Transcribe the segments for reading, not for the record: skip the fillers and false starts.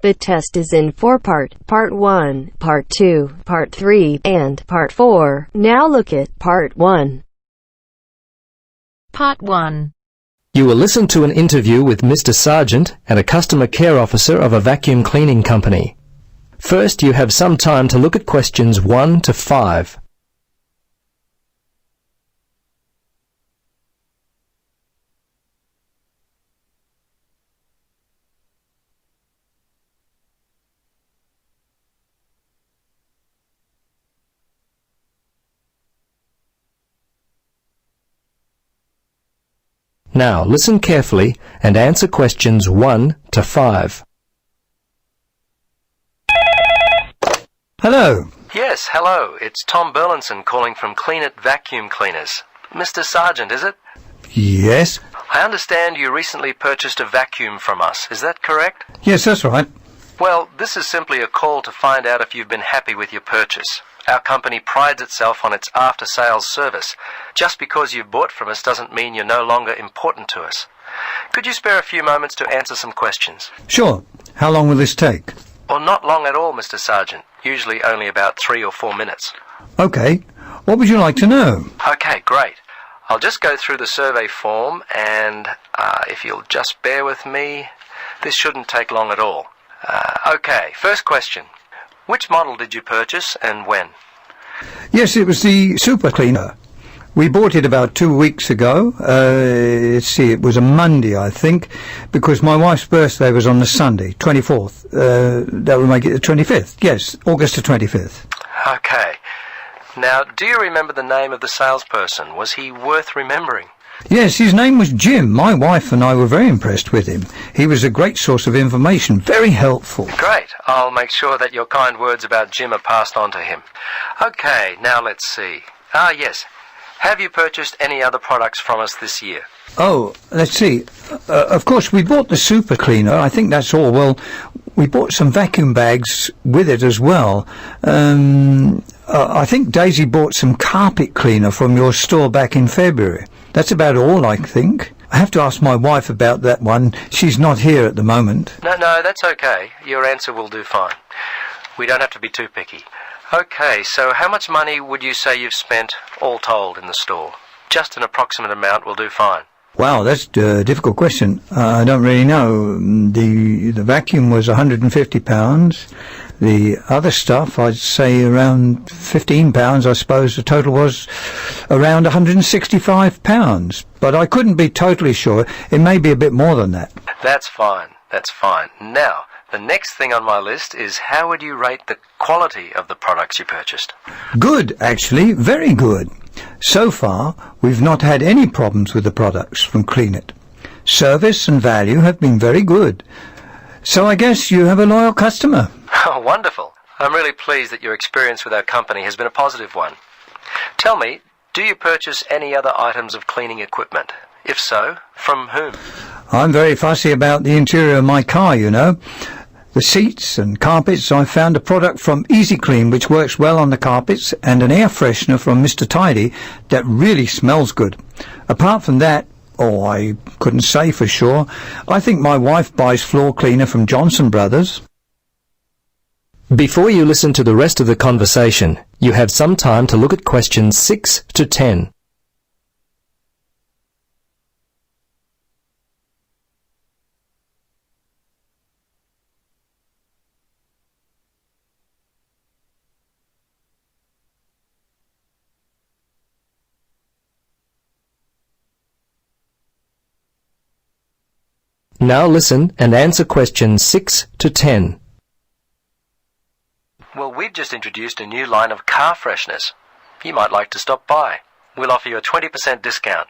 The test is in 4 parts, Part 1, Part 2, Part 3, and Part 4. Now look at Part 1. Part 1. You will listen to an interview with Mr. Sargent and a customer care officer of a vacuum cleaning company. First, you have some time to look at questions 1 to 5. Now, listen carefully and answer questions 1 to 5. Hello. Yes, hello. It's Tom Burlinson calling from Clean It Vacuum Cleaners. Mr. Sargent, is it? Yes. I understand you recently purchased a vacuum from us. Is that correct? Yes, that's right. Well, this is simply a call to find out if you've been happy with your purchase. Our company prides itself on its after-sales service. Just because you've bought from us doesn't mean you're no longer important to us. Could you spare a few moments to answer some questions? Sure. How long will this take? Well, not long at all, Mr. Sargent. Usually only about 3 or 4 minutes. Okay. What would you like to know? Okay, great. I'll just go through the survey form and if you'll just bear with me, this shouldn't take long at all. Okay, first question. Which model did you purchase and when? Yes, it was the super cleaner. We bought it about 2 weeks ago. Let's see, it was a Monday, I think, because my wife's birthday was on the Sunday, 24th. That would make it the 25th. Yes, August the 25th. Okay. Now, do you remember the name of the salesperson? Was he worth remembering? Yes, his name was Jim. My wife and I were very impressed with him. He was a great source of information, very helpful. Great. I'll make sure that your kind words about Jim are passed on to him. Okay, now let's see. Yes. Have you purchased any other products from us this year? Oh, let's see. Of course, we bought the super cleaner. I think that's all. Well, we bought some vacuum bags with it as well. I think Daisy bought some carpet cleaner from your store back in February. That's about all, I think. I have to ask my wife about that one. She's not here at the moment. No, that's okay. Your answer will do fine. We don't have to be too picky. Okay, so how much money would you say you've spent, all told, in the store? Just an approximate amount will do fine. Wow, that's a difficult question. I don't really know. The vacuum was £150. The other stuff, I'd say around £15, I suppose. The total was around £165. But I couldn't be totally sure. It may be a bit more than that. That's fine. That's fine. Now, the next thing on my list is how would you rate the quality of the products you purchased? Good, actually. Very good. So far, we've not had any problems with the products from Clean It. Service and value have been very good. So I guess you have a loyal customer. Oh, wonderful. I'm really pleased that your experience with our company has been a positive one. Tell me, do you purchase any other items of cleaning equipment? If so, from whom? I'm very fussy about the interior of my car, you know. The seats and carpets, I found a product from Easy Clean which works well on the carpets and an air freshener from Mr. Tidy that really smells good. Apart from that, I couldn't say for sure. I think my wife buys floor cleaner from Johnson Brothers. Before you listen to the rest of the conversation, you have some time to look at questions 6 to 10. Now listen and answer questions 6 to 10. Well, we've just introduced a new line of car fresheners. You might like to stop by. We'll offer you a 20% discount.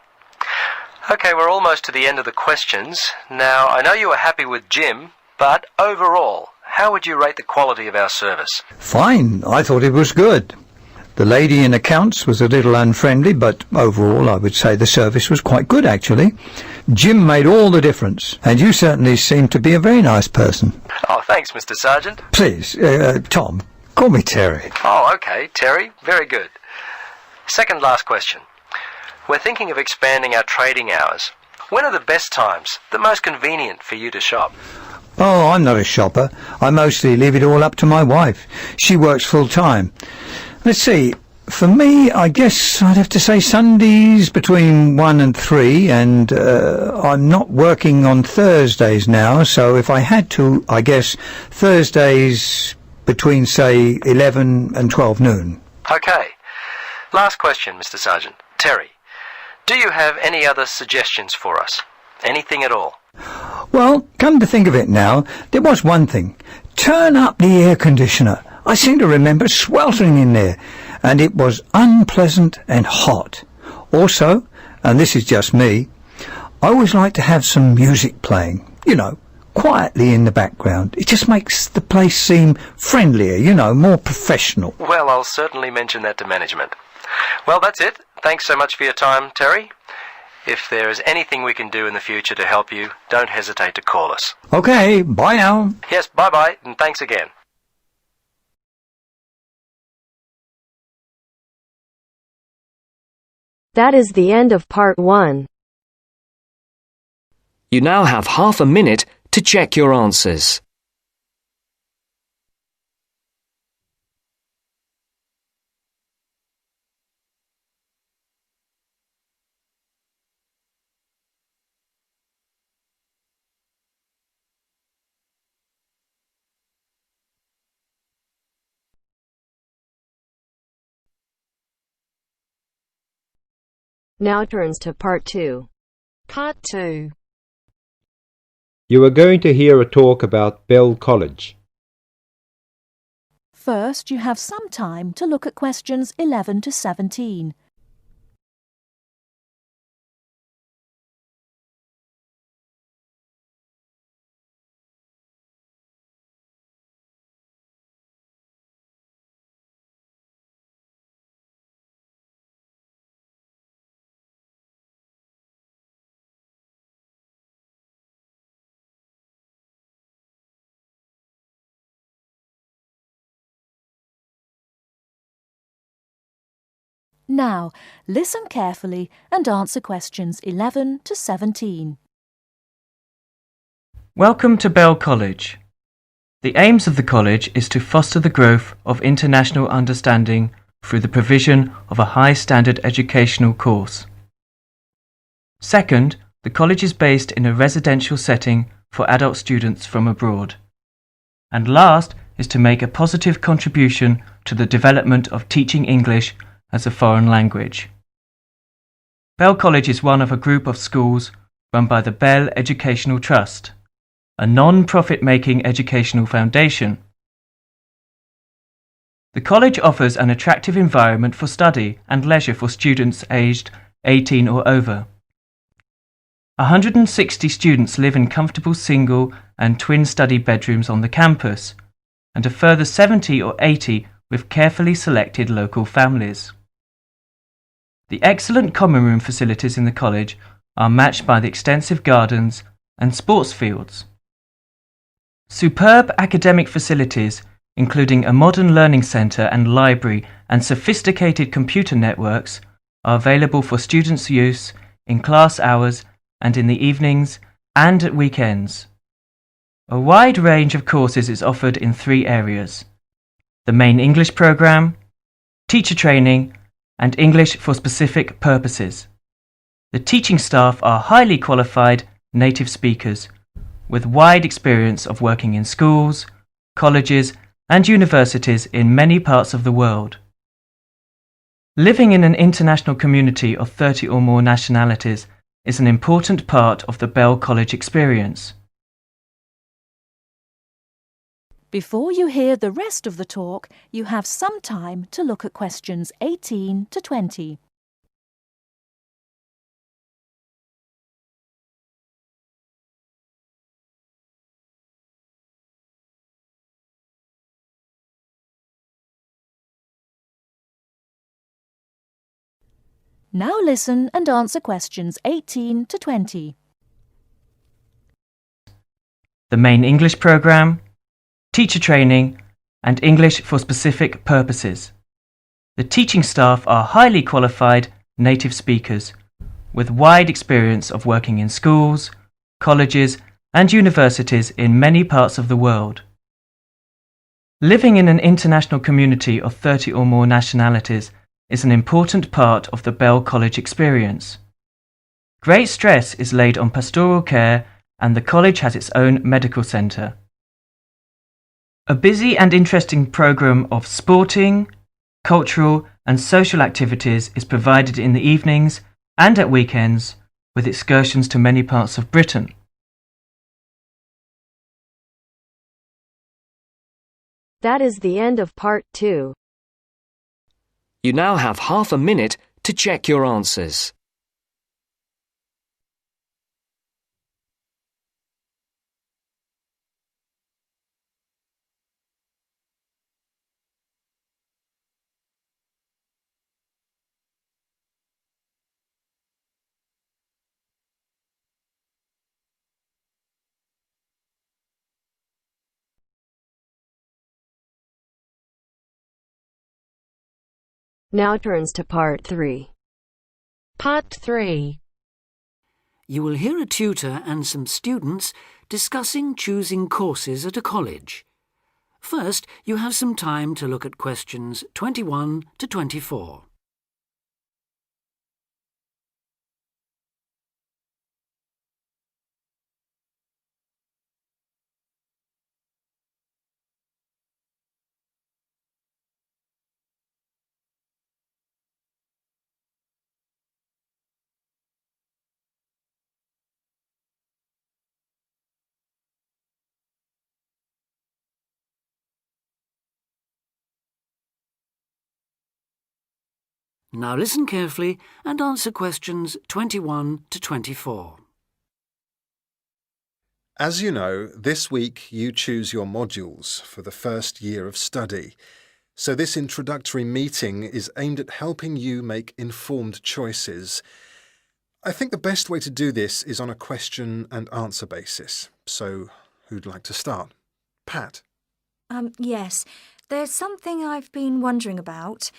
Okay, we're almost to the end of the questions. Now, I know you are happy with Jim, but overall, how would you rate the quality of our service? Fine. I thought it was good. The lady in accounts was a little unfriendly, but overall I would say the service was quite good, actually. Jim made all the difference, and you certainly seem to be a very nice person. Oh, thanks, Mr. Sargent. Please, Tom, call me Terry. Oh, okay, Terry. Very good. Second last question. We're thinking of expanding our trading hours. When are the best times, the most convenient for you to shop? Oh, I'm not a shopper. I mostly leave it all up to my wife. She works full time. Let's see. For me, I guess I'd have to say Sundays between 1 and 3, and I'm not working on Thursdays now, so if I had to, I guess Thursdays between, say, 11 and 12 noon. Okay. Last question, Mr. Sergeant. Terry, do you have any other suggestions for us? Anything at all? Well, come to think of it now, there was one thing. Turn up the air conditioner. I seem to remember sweltering in there, and it was unpleasant and hot. Also, and this is just me, I always like to have some music playing, quietly in the background. It just makes the place seem friendlier, more professional. Well, I'll certainly mention that to management. Well, that's it. Thanks so much for your time, Terry. If there is anything we can do in the future to help you, don't hesitate to call us. Okay, bye now. Yes, bye-bye, and thanks again. That is the end of part 1. You now have half a minute to check your answers. Now turns to part 2. Part 2. You are going to hear a talk about Bell College. First, you have some time to look at questions 11 to 17. Now, listen carefully and answer questions 11 to 17. Welcome to Bell College. The aims of the college is to foster the growth of international understanding through the provision of a high-standard educational course. Second, the college is based in a residential setting for adult students from abroad. And last is to make a positive contribution to the development of teaching English as a foreign language. Bell College is one of a group of schools run by the Bell Educational Trust, a non-profit-making educational foundation. The college offers an attractive environment for study and leisure for students aged 18 or over. 160 students live in comfortable single and twin study bedrooms on the campus, and a further 70 or 80 with carefully selected local families. The excellent common room facilities in the college are matched by the extensive gardens and sports fields. Superb academic facilities, including a modern learning centre and library and sophisticated computer networks, are available for students' use in class hours and in the evenings and at weekends. A wide range of courses is offered in 3 areas: the main English programme, teacher training, and English for specific purposes. The teaching staff are highly qualified native speakers with wide experience of working in schools, colleges, and universities in many parts of the world. Living in an international community of 30 or more nationalities is an important part of the Bell College experience. Before you hear the rest of the talk, you have some time to look at questions 18 to 20. Now listen and answer questions 18 to 20. The main English programme, teacher training, and English for specific purposes. The teaching staff are highly qualified native speakers with wide experience of working in schools, colleges, and universities in many parts of the world. Living in an international community of 30 or more nationalities is an important part of the Bell College experience. Great stress is laid on pastoral care, and the college has its own medical centre. A busy and interesting programme of sporting, cultural and social activities is provided in the evenings and at weekends, with excursions to many parts of Britain. That is the end of part 2. You now have half a minute to check your answers. Now turns to part 3. Part 3. You will hear a tutor and some students discussing choosing courses at a college. First, you have some time to look at questions 21 to 24. Now listen carefully and answer questions 21 to 24. As you know, this week you choose your modules for the first year of study. So this introductory meeting is aimed at helping you make informed choices. I think the best way to do this is on a question and answer basis. So who'd like to start? Pat? Yes. There's something I've been wondering about.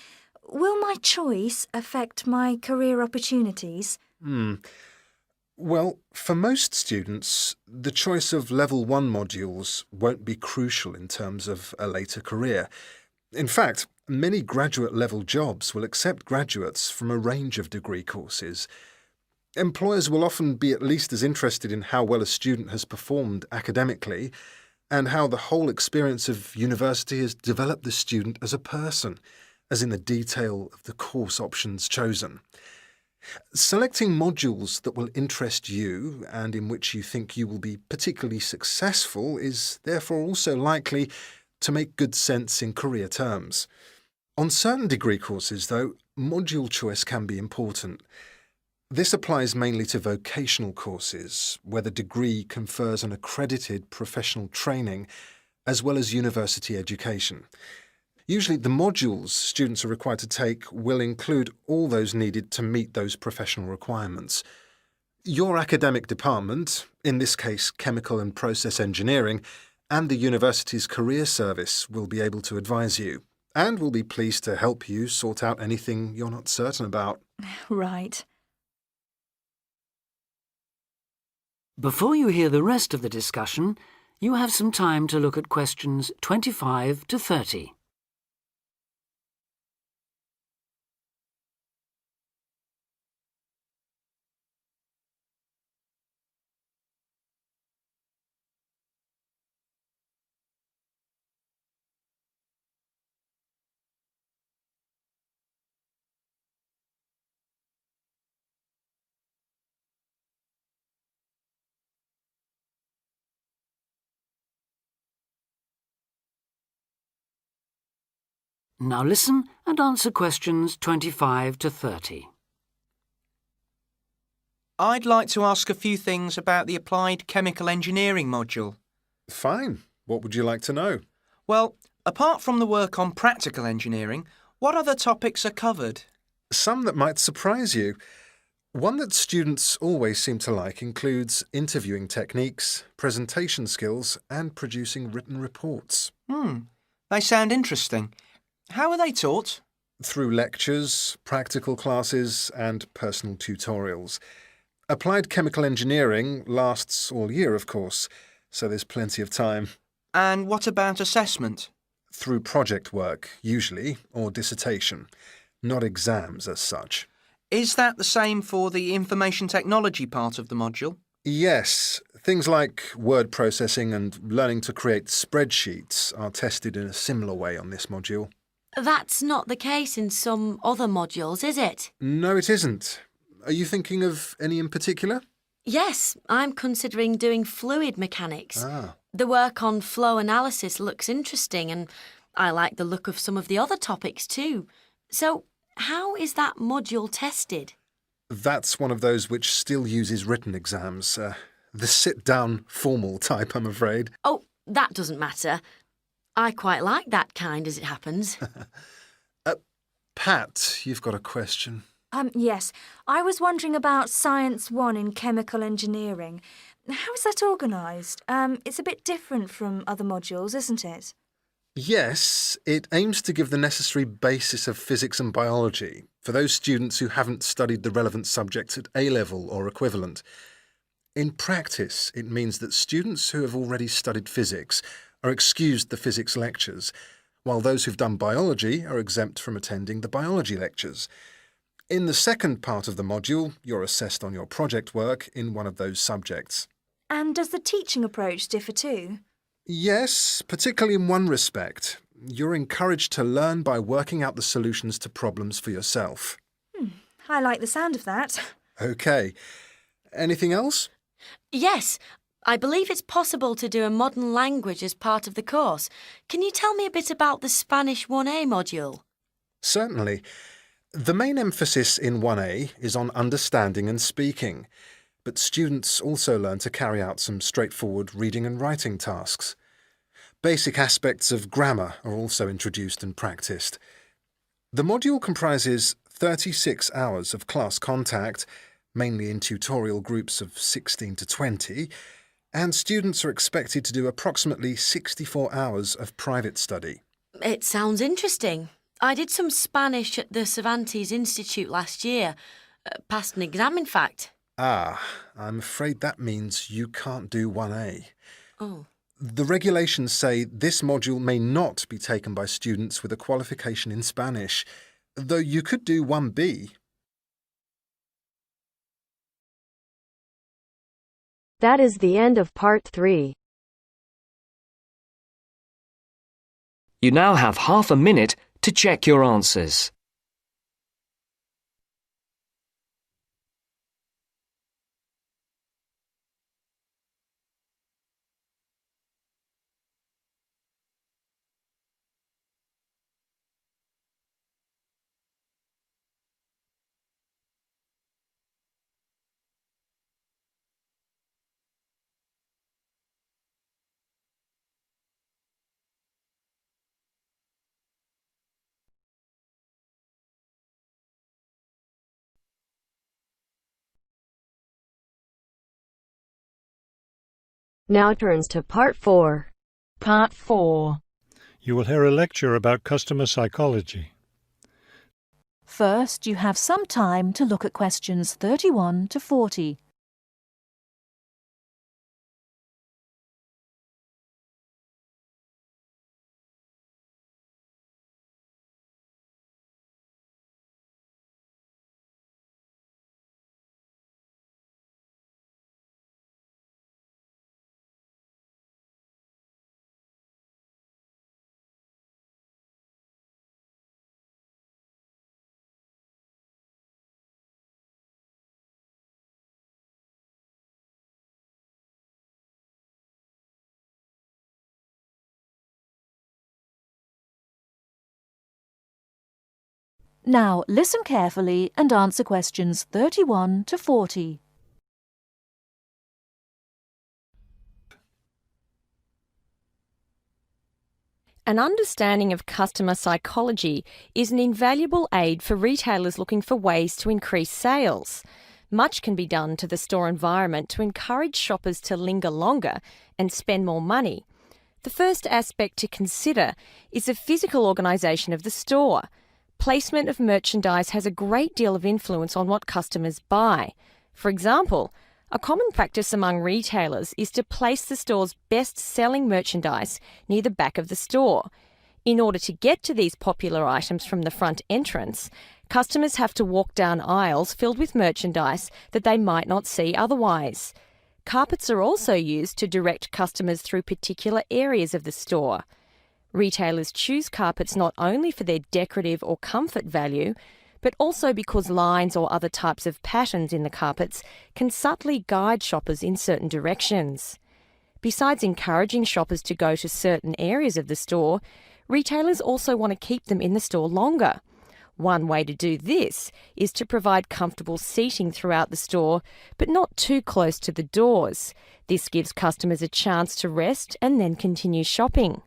Will my choice affect my career opportunities? Well, for most students, the choice of Level 1 modules won't be crucial in terms of a later career. In fact, many graduate-level jobs will accept graduates from a range of degree courses. Employers will often be at least as interested in how well a student has performed academically and how the whole experience of university has developed the student as a person, as in the detail of the course options chosen. Selecting modules that will interest you and in which you think you will be particularly successful is therefore also likely to make good sense in career terms. On certain degree courses, though, module choice can be important. This applies mainly to vocational courses, where the degree confers an accredited professional training as well as university education. Usually the modules students are required to take will include all those needed to meet those professional requirements. Your academic department, in this case chemical and process engineering, and the university's career service will be able to advise you, and will be pleased to help you sort out anything you're not certain about. Right. Before you hear the rest of the discussion, you have some time to look at questions 25 to 30. Now listen and answer questions 25 to 30. I'd like to ask a few things about the Applied Chemical Engineering module. Fine. What would you like to know? Well, apart from the work on practical engineering, what other topics are covered? Some that might surprise you. One that students always seem to like includes interviewing techniques, presentation skills, and producing written reports. They sound interesting. How are they taught? Through lectures, practical classes, and personal tutorials. Applied chemical engineering lasts all year, of course, so there's plenty of time. And what about assessment? Through project work, usually, or dissertation. Not exams as such. Is that the same for the information technology part of the module? Yes. Things like word processing and learning to create spreadsheets are tested in a similar way on this module. That's not the case in some other modules, is it? No, it isn't. Are you thinking of any in particular? Yes, I'm considering doing fluid mechanics. Ah. The work on flow analysis looks interesting and I like the look of some of the other topics too. So, how is that module tested? That's one of those which still uses written exams. The sit-down, formal type, I'm afraid. Oh, that doesn't matter. I quite like that kind, as it happens. Pat, you've got a question. Yes. I was wondering about Science 1 in chemical engineering. How is that organised? It's a bit different from other modules, isn't it? Yes, it aims to give the necessary basis of physics and biology for those students who haven't studied the relevant subjects at A-level or equivalent. In practice, it means that students who have already studied physics are excused the physics lectures, while those who've done biology are exempt from attending the biology lectures. In the second part of the module, you're assessed on your project work in one of those subjects. And does the teaching approach differ too? Yes, particularly in one respect. You're encouraged to learn by working out the solutions to problems for yourself. I like the sound of that. OK. Anything else? Yes, I believe it's possible to do a modern language as part of the course. Can you tell me a bit about the Spanish 1A module? Certainly. The main emphasis in 1A is on understanding and speaking, but students also learn to carry out some straightforward reading and writing tasks. Basic aspects of grammar are also introduced and practiced. The module comprises 36 hours of class contact, mainly in tutorial groups of 16 to 20, and students are expected to do approximately 64 hours of private study. It sounds interesting. I did some Spanish at the Cervantes Institute last year. Passed an exam, in fact. Ah, I'm afraid that means you can't do 1A. Oh. The regulations say this module may not be taken by students with a qualification in Spanish, though you could do 1B. That is the end of part 3. You now have half a minute to check your answers. Now turns to part 4. Part 4. You will hear a lecture about customer psychology. First, you have some time to look at questions 31 to 40. Now, listen carefully and answer questions 31 to 40. An understanding of customer psychology is an invaluable aid for retailers looking for ways to increase sales. Much can be done to the store environment to encourage shoppers to linger longer and spend more money. The first aspect to consider is the physical organisation of the store. Placement of merchandise has a great deal of influence on what customers buy. For example, a common practice among retailers is to place the store's best-selling merchandise near the back of the store. In order to get to these popular items from the front entrance, customers have to walk down aisles filled with merchandise that they might not see otherwise. Carpets are also used to direct customers through particular areas of the store. Retailers choose carpets not only for their decorative or comfort value, but also because lines or other types of patterns in the carpets can subtly guide shoppers in certain directions. Besides encouraging shoppers to go to certain areas of the store, retailers also want to keep them in the store longer. One way to do this is to provide comfortable seating throughout the store, but not too close to the doors. This gives customers a chance to rest and then continue shopping.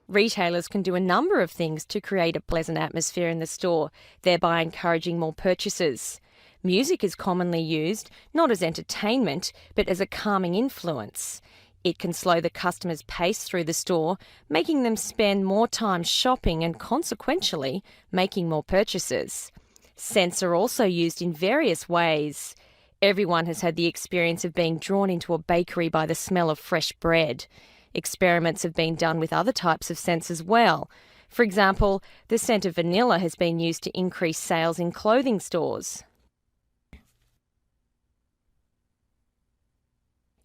Retailers can do a number of things to create a pleasant atmosphere in the store, thereby encouraging more purchases. Music is commonly used, not as entertainment, but as a calming influence. It can slow the customer's pace through the store, making them spend more time shopping and consequentially making more purchases. Scents are also used in various ways. Everyone has had the experience of being drawn into a bakery by the smell of fresh bread. Experiments have been done with other types of scents as well. For example, the scent of vanilla has been used to increase sales in clothing stores.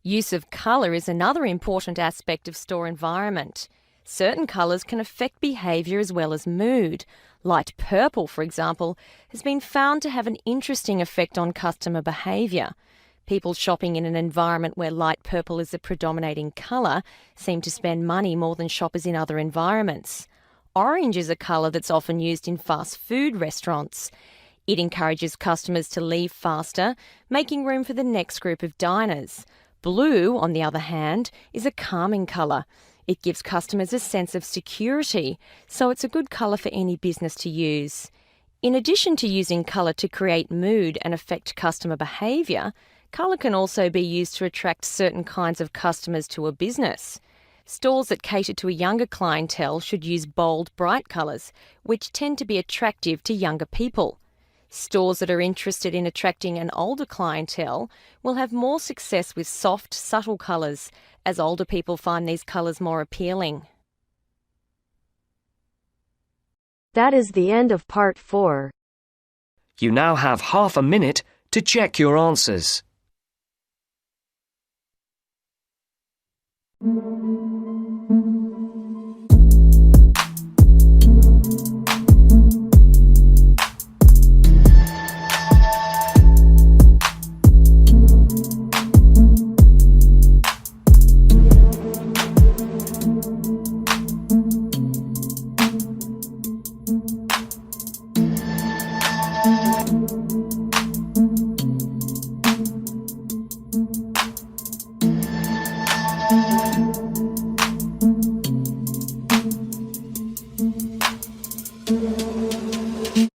Use of colour is another important aspect of store environment. Certain colours can affect behaviour as well as mood. Light purple, for example, has been found to have an interesting effect on customer behaviour. People shopping in an environment where light purple is the predominating colour seem to spend money more than shoppers in other environments. Orange is a colour that's often used in fast food restaurants. It encourages customers to leave faster, making room for the next group of diners. Blue, on the other hand, is a calming colour. It gives customers a sense of security, so it's a good colour for any business to use. In addition to using colour to create mood and affect customer behaviour, colour can also be used to attract certain kinds of customers to a business. Stores that cater to a younger clientele should use bold, bright colours, which tend to be attractive to younger people. Stores that are interested in attracting an older clientele will have more success with soft, subtle colours, as older people find these colours more appealing. That is the end of part 4. You now have half a minute to check your answers.